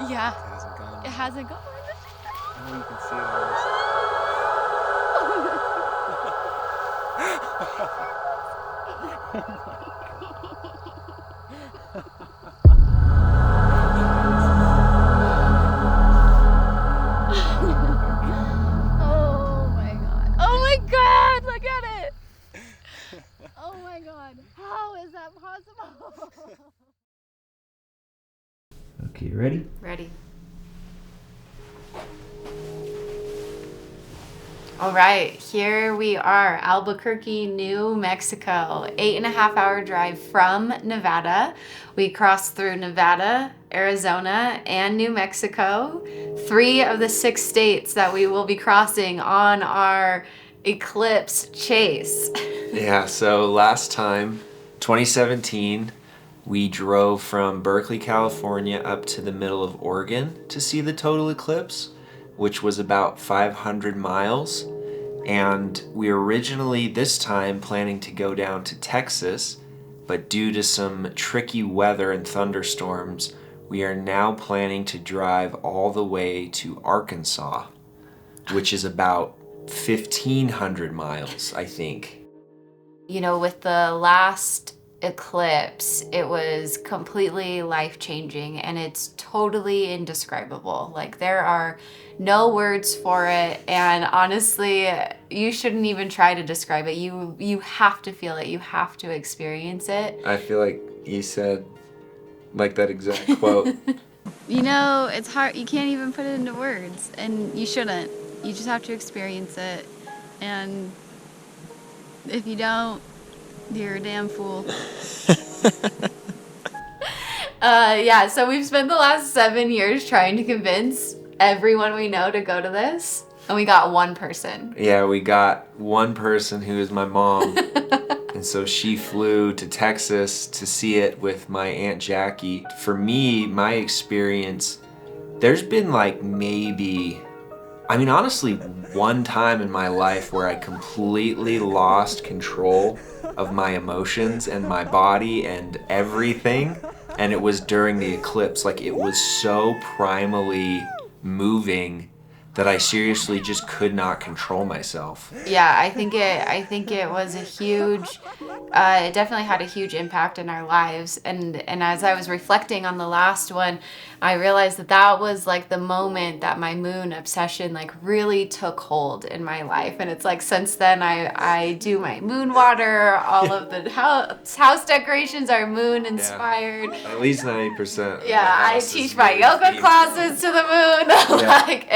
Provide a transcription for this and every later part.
Yeah. It hasn't gone. It hasn't gone. Oh, you can see it on this. Oh my god. Oh my god, look at it. Oh my god. How is that possible? Okay, you ready? Ready. All right, here we are, Albuquerque, New Mexico. 8.5-hour drive from Nevada. We crossed through Nevada, Arizona, and New Mexico. 3 of the 6 states that we will be crossing on our ECLIPSE chase. Yeah, so last time, 2017, we drove from Berkeley, California up to the middle of Oregon to see the total eclipse, which was about 500 miles. And we were originally this time planning to go down to Texas, but due to some tricky weather and thunderstorms, we are now planning to drive all the way to Arkansas, which is about 1,500 miles, I think. You know, with the last eclipse, it was completely life-changing and it's totally indescribable. Like, there are no words for it, and honestly, you shouldn't even try to describe it. You have to feel it. You have to experience it. I feel like you said like that exact quote. You know, it's hard. You can't even put it into words, and you shouldn't. You just have to experience it, and if you don't, you're a damn fool. Yeah, so we've spent the last 7 years trying to convince everyone we know to go to this, and we got one person. Yeah, we got one person who is my mom. And so she flew to Texas to see it with my Aunt Jackie. For me, my experience, there's been like maybe, I mean, honestly, one time in my life where I completely lost control of my emotions and my body and everything. And it was during the eclipse. Like, it was so primally moving that I seriously just could not control myself. Yeah, I think it was a huge, it definitely had a huge impact in our lives. And as I was reflecting on the last one, I realized that was like the moment that my moon obsession like really took hold in my life. And it's like, since then I do my moon water, all of the house decorations are moon inspired. Yeah, at least 90%. Yeah, I teach my yoga classes to the moon. Like,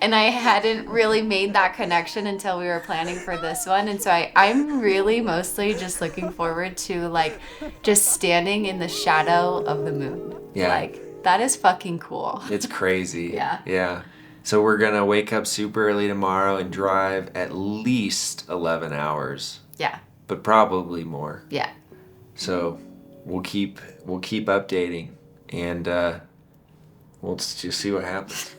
and I hadn't really made that connection until we were planning for this one. And so I'm really mostly just looking forward to like just standing in the shadow of the moon. Yeah. Like, that is fucking cool. It's crazy. Yeah. Yeah. So we're going to wake up super early tomorrow and drive at least 11 hours. Yeah. But probably more. Yeah. So we'll keep updating, and we'll just see what happens.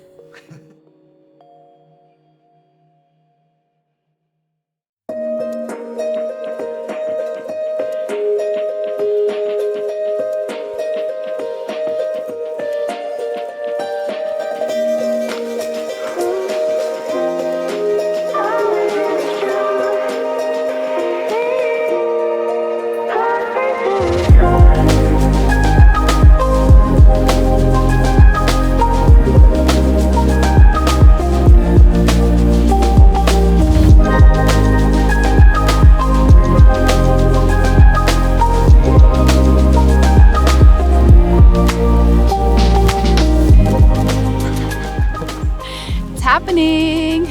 Happening.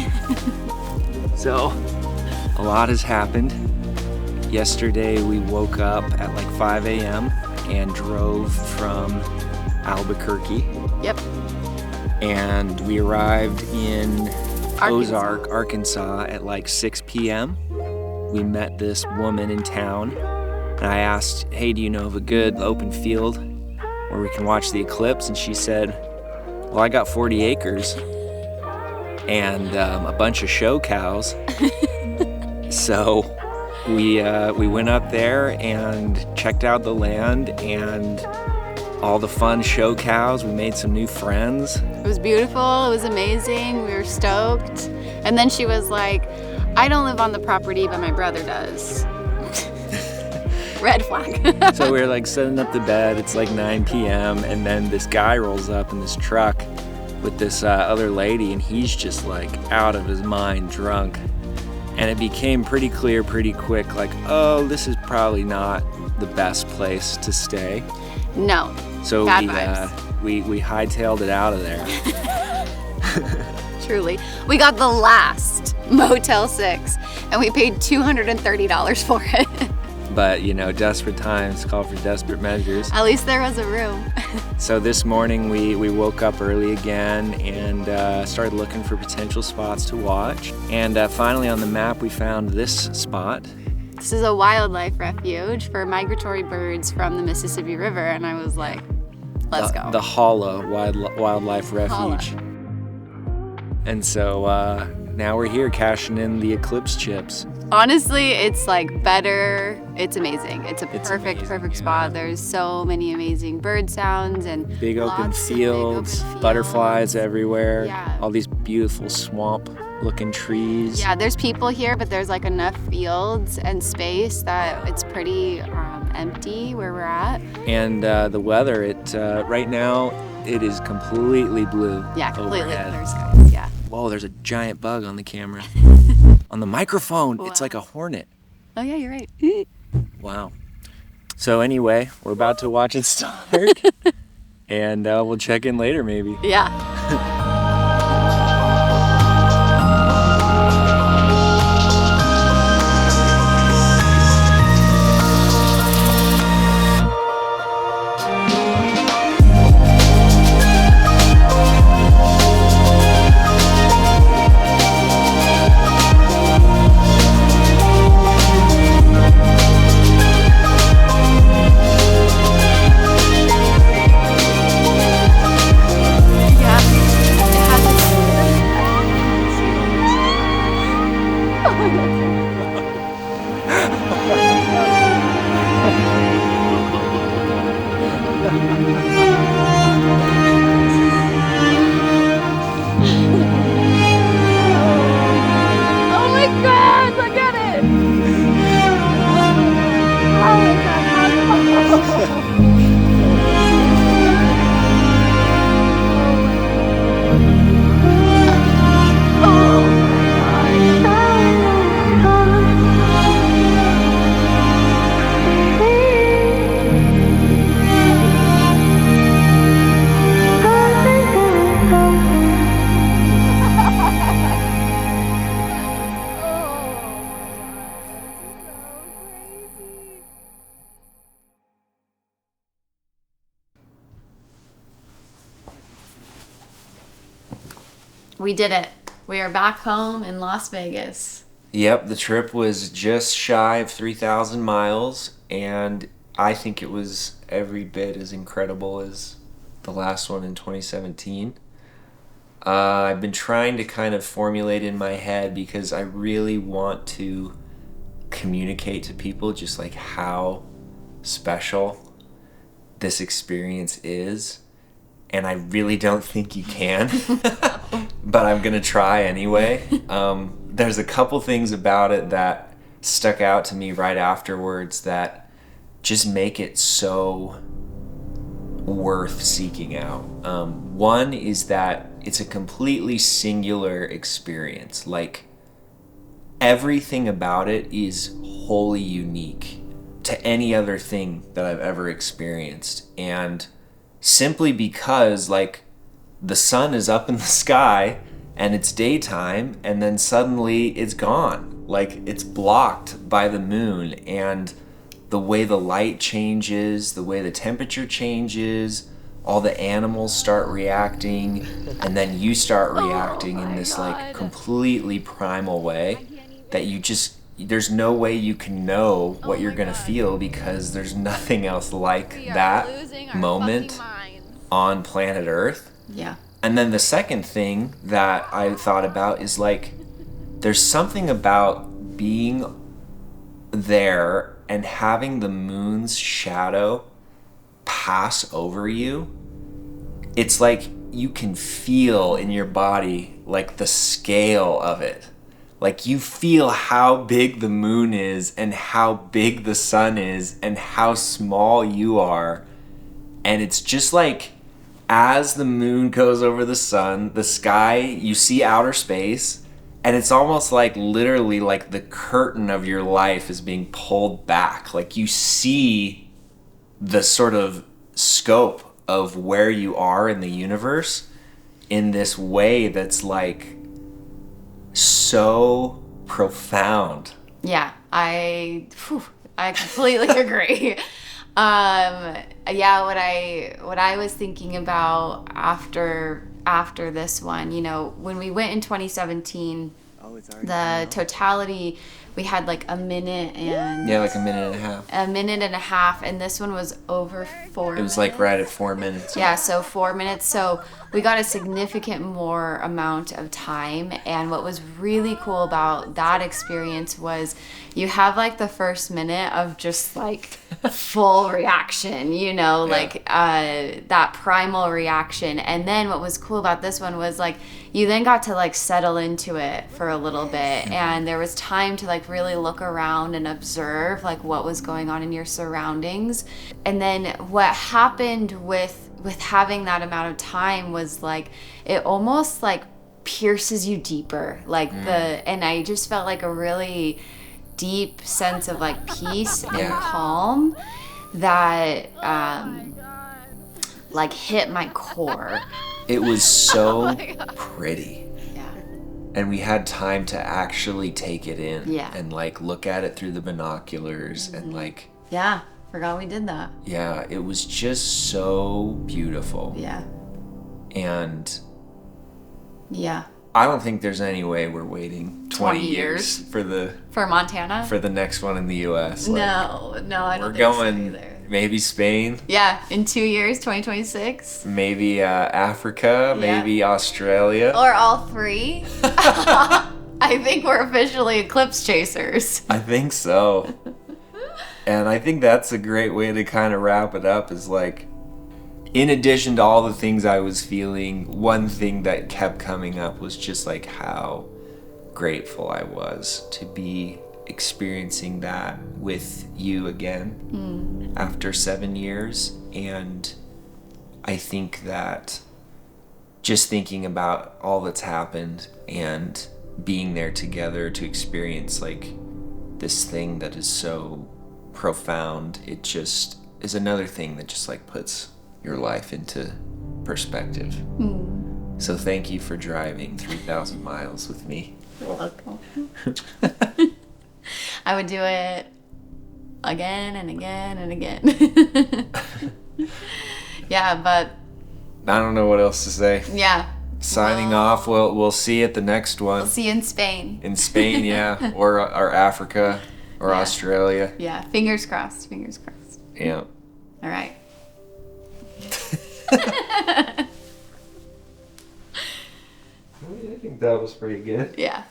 So, a lot has happened. Yesterday we woke up at like 5 a.m. and drove from Albuquerque. Yep. And we arrived in Ozark, Arkansas at like 6 p.m. We met this woman in town, and I asked, hey, do you know of a good open field where we can watch the eclipse? And she said, well, I got 40 acres. And a bunch of show cows. So we went up there and checked out the land, and all the fun show cows. We made some new friends. It was beautiful. It was amazing. We were stoked. And then she was like, I don't live on the property, but my brother does. Red flag. So we were like setting up the bed. It's like 9 p.m. And then this guy rolls up in this truck with this other lady, and he's just like out of his mind drunk. And it became pretty clear pretty quick, like, oh, this is probably not the best place to stay. No. So bad vibes. we hightailed it out of there. Truly. We got the last Motel 6, and we paid $230 for it. But, you know, desperate times call for desperate measures. At least there was a room. So this morning we woke up early again and started looking for potential spots to watch. And finally on the map we found this spot. This is a wildlife refuge for migratory birds from the Mississippi River, and I was like, let's go. The Holla Wildlife Refuge. Holla. And so now we're here cashing in the ECLIPSE chips. Honestly, it's like better. It's amazing. It's perfect amazing, spot. yeah. There's so many amazing bird sounds and Big open lots of big fields, open fields. butterflies everywhere, Yeah. all these beautiful swamp looking trees. Yeah, there's people here, but there's like enough fields and space that it's pretty empty where we're at. And the weather, right now it is completely blue. Yeah, completely overhead. clear skies. Yeah. Whoa, there's a giant bug on the camera. On the microphone, it's Wow. like a hornet. Oh yeah, you're right. Wow. So anyway, we're about to watch it start. And we'll check in later maybe. Yeah. Oh my God! Look at it! We did it. We are back home in Las Vegas. Yep, the trip was just shy of 3,000 miles, and I think it was every bit as incredible as the last one in 2017. I've been trying to kind of formulate in my head because I really want to communicate to people just like how special this experience is, and I really don't think you can. But I'm gonna try anyway. There's a couple things about it that stuck out to me right afterwards that just make it so worth seeking out. One is that it's a completely singular experience. Like, everything about it is wholly unique to any other thing that I've ever experienced. And simply because, like, the sun is up in the sky and it's daytime, and then suddenly it's gone. Like, it's blocked by the moon, and the way the light changes, the way the temperature changes, all the animals start reacting, and then you start reacting in this like completely primal way that you just, there's no way you can know what you're gonna feel, because there's nothing else like that moment on planet Earth. Yeah. And then the second thing that I thought about is like, there's something about being there and having the moon's shadow pass over you, it's like you can feel in your body like the scale of it. Like you feel how big the moon is and how big the sun is and how small you are. And it's just like as the moon goes over the sun, the sky, you see outer space, and it's almost like literally like the curtain of your life is being pulled back. Like you see the sort of scope of where you are in the universe in this way that's like so profound. Yeah, I completely agree. Yeah, what I was thinking about after this one, you know, when we went in 2017, the Totality, we had like a minute and like a minute and a half. A minute and a half, and this one was over 4 minutes. It was like right at 4 minutes. Yeah, so 4 minutes. So we got a significant more amount of time. And what was really cool about that experience was you have like the first minute of just like full reaction, you know, like that primal reaction. And then what was cool about this one was like you then got to like settle into it for a little bit, and there was time to like really look around and observe like what was going on in your surroundings. And then what happened with having that amount of time was like it almost like pierces you deeper, like and I just felt like a really deep sense of like peace and calm that like hit my core. It was so pretty. Yeah. And we had time to actually take it in. Yeah. And like look at it through the binoculars and like. Yeah, forgot we did that. Yeah, it was just so beautiful. Yeah. And yeah, I don't think there's any way we're waiting 20 years for Montana, for the next one in the US. No, I don't we're think going so either. Maybe Spain. Yeah, in 2 years, 2026. Maybe Africa, maybe Australia. Or all three. I think we're officially eclipse chasers. I think so. And I think that's a great way to kind of wrap it up, is like, in addition to all the things I was feeling, one thing that kept coming up was just like how grateful I was to be experiencing that with you again after 7 years. And I think that just thinking about all that's happened and being there together to experience like this thing that is so profound, it just is another thing that just like puts your life into perspective. So thank you for driving 3,000 miles with me. You're welcome. I would do it again and again and again. Yeah, but I don't know what else to say. yeah. Signing off. We'll see you at the next one. We'll see you in Spain. In Spain, yeah, or Africa, or Australia. Yeah, fingers crossed. Fingers crossed. Yeah. All right. I think that was pretty good. Yeah.